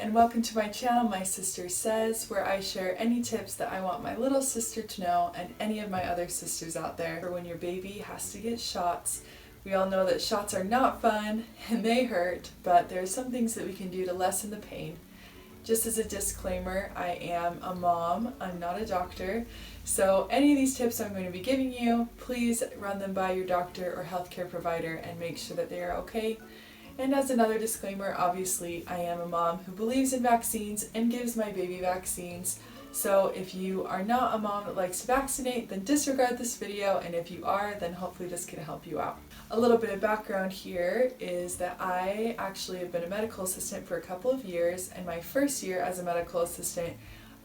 and welcome to my channel, My Sister Says, where I share any tips that I want my little sister to know and any of my other sisters out there for when your baby has to get shots. We all know that shots are not fun and they hurt, but there are some things that we can do to lessen the pain. Just as a disclaimer, I am a mom, I'm not a doctor, so any of these tips I'm going to be giving you, please run them by your doctor or healthcare provider and make sure that they are okay. And as another disclaimer, obviously I am a mom who believes in vaccines and gives my baby vaccines. So if you are not a mom that likes to vaccinate, then disregard this video, and if you are, then hopefully this can help you out. A little bit of background here is that I actually have been a medical assistant for a couple of years, and my first year as a medical assistant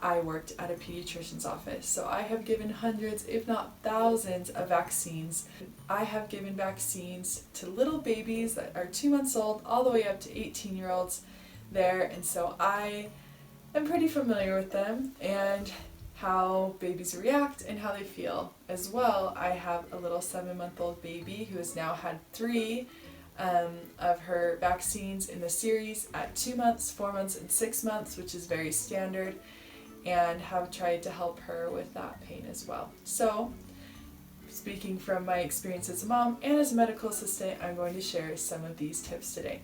I worked at a pediatrician's office. So I have given hundreds, if not thousands, of vaccines. I have given vaccines to little babies that are 2 months old all the way up to 18-year-olds there, and so I am pretty familiar with them and how babies react and how they feel. As well, I have a little 7-month-old baby who has now had 3 of her vaccines in the series at 2 months, 4 months, and 6 months, which is very standard, and have tried to help her with that pain as well. So, speaking from my experience as a mom and as a medical assistant, I'm going to share some of these tips today.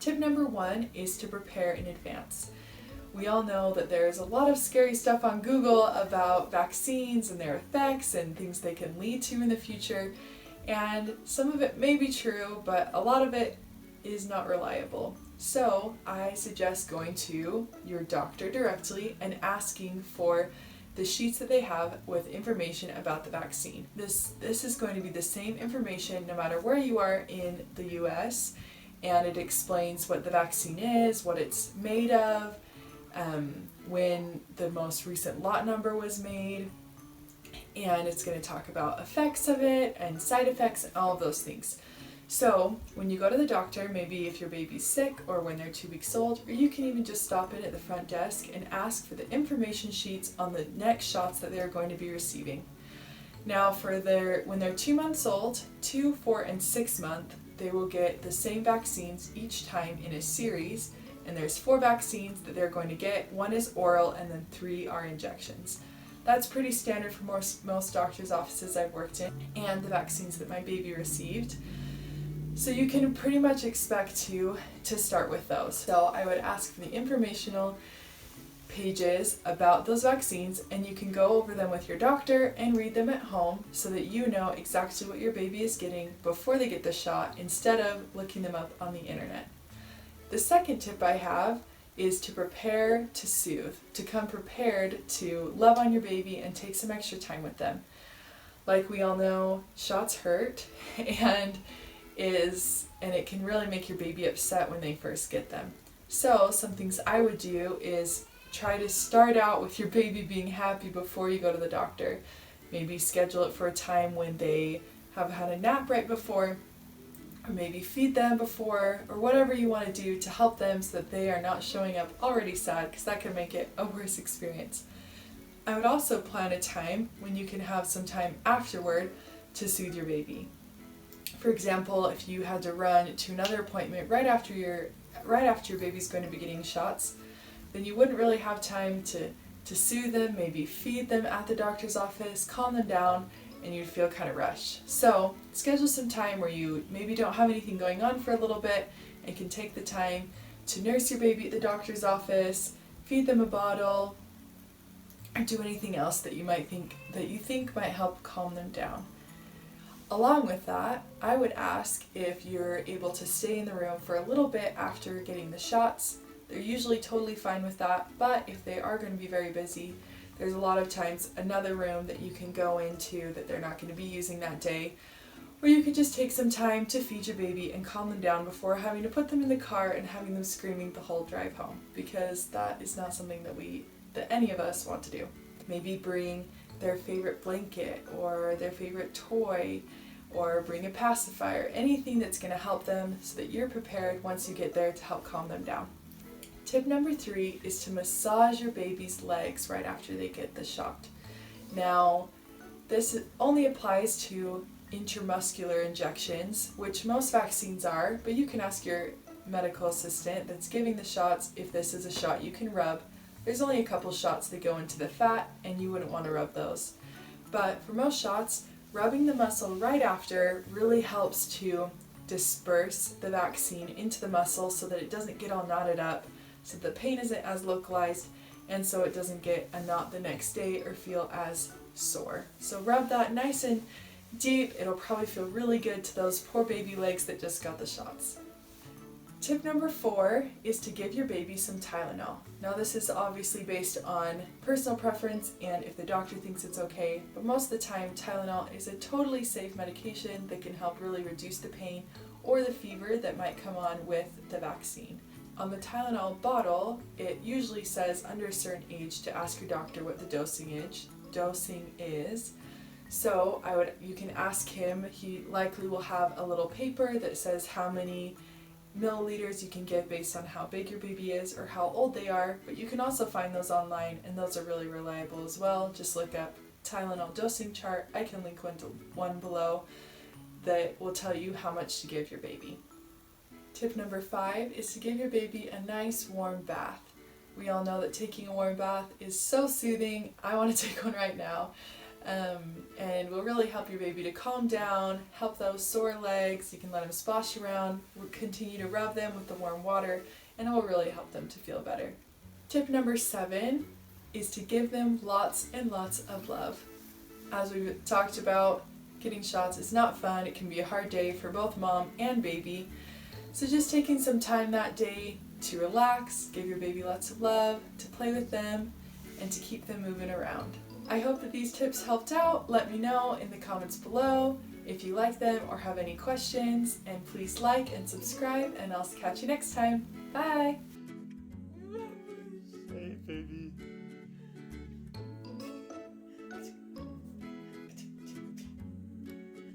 Tip number 1 is to prepare in advance. We all know that there's a lot of scary stuff on Google about vaccines and their effects and things they can lead to in the future, and some of it may be true, but a lot of it is not reliable. So I suggest going to your doctor directly and asking for the sheets that they have with information about the vaccine. This is going to be the same information no matter where you are in the US, and it explains what the vaccine is, what it's made of, when the most recent lot number was made, and it's going to talk about effects of it and side effects and all of those things. So when you go to the doctor, maybe if your baby's sick or when they're 2 weeks old, or you can even just stop in at the front desk and ask for the information sheets on the next shots that they're going to be receiving. Now when they're 2 months old, 2, 4, and 6 months, they will get the same vaccines each time in a series, and there's 4 vaccines that they're going to get. 1 is oral and then 3 are injections. That's pretty standard for most doctors' offices I've worked in and the vaccines that my baby received. So you can pretty much expect to start with those. So I would ask for the informational pages about those vaccines, and you can go over them with your doctor and read them at home so that you know exactly what your baby is getting before they get the shot instead of looking them up on the internet. The second tip I have is to prepare to soothe, to come prepared to love on your baby and take some extra time with them. Like we all know, shots hurt and it can really make your baby upset when they first get them. So some things I would do is try to start out with your baby being happy before you go to the doctor. Maybe schedule it for a time when they have had a nap right before, or maybe feed them before, or whatever you want to do to help them so that they are not showing up already sad, because that can make it a worse experience. I would also plan a time when you can have some time afterward to soothe your baby. For example, if you had to run to another appointment right after your baby's going to be getting shots, then you wouldn't really have time to soothe them, maybe feed them at the doctor's office, calm them down, and you'd feel kind of rushed. So schedule some time where you maybe don't have anything going on for a little bit and can take the time to nurse your baby at the doctor's office, feed them a bottle, or do anything else that you think might help calm them down. Along with that, I would ask if you're able to stay in the room for a little bit after getting the shots. They're usually totally fine with that, but if they are going to be very busy, there's a lot of times another room that you can go into that they're not going to be using that day, where you could just take some time to feed your baby and calm them down before having to put them in the car and having them screaming the whole drive home, because that is not something that any of us want to do. Maybe bring their favorite blanket or their favorite toy, or bring a pacifier, anything that's going to help them so that you're prepared once you get there to help calm them down. Tip number 3 is to massage your baby's legs right after they get the shot. Now, this only applies to intramuscular injections, which most vaccines are, but you can ask your medical assistant that's giving the shots if this is a shot you can rub. There's only a couple shots that go into the fat, and you wouldn't want to rub those. But for most shots, rubbing the muscle right after really helps to disperse the vaccine into the muscle so that it doesn't get all knotted up, so the pain isn't as localized, and so it doesn't get a knot the next day or feel as sore. So rub that nice and deep. It'll probably feel really good to those poor baby legs that just got the shots. Tip number 4 is to give your baby some Tylenol. Now this is obviously based on personal preference and if the doctor thinks it's okay, but most of the time Tylenol is a totally safe medication that can help really reduce the pain or the fever that might come on with the vaccine. On the Tylenol bottle, it usually says under a certain age to ask your doctor what the dosing is. So you can ask him. He likely will have a little paper that says how many milliliters you can give based on how big your baby is or how old they are, but you can also find those online, and those are really reliable as well. Just look up Tylenol dosing chart. I can link one below that will tell you how much to give your baby. Tip number 5 is to give your baby a nice warm bath. We all know that taking a warm bath is so soothing. I want to take one right now. And will really help your baby to calm down, help those sore legs. You can let them splash around, continue to rub them with the warm water, and it will really help them to feel better. Tip number 7 is to give them lots and lots of love. As we've talked about, getting shots is not fun. It can be a hard day for both mom and baby. So just taking some time that day to relax, give your baby lots of love, to play with them, and to keep them moving around. I hope that these tips helped out. Let me know in the comments below if you like them or have any questions, and please like and subscribe, and I'll catch you next time. Bye!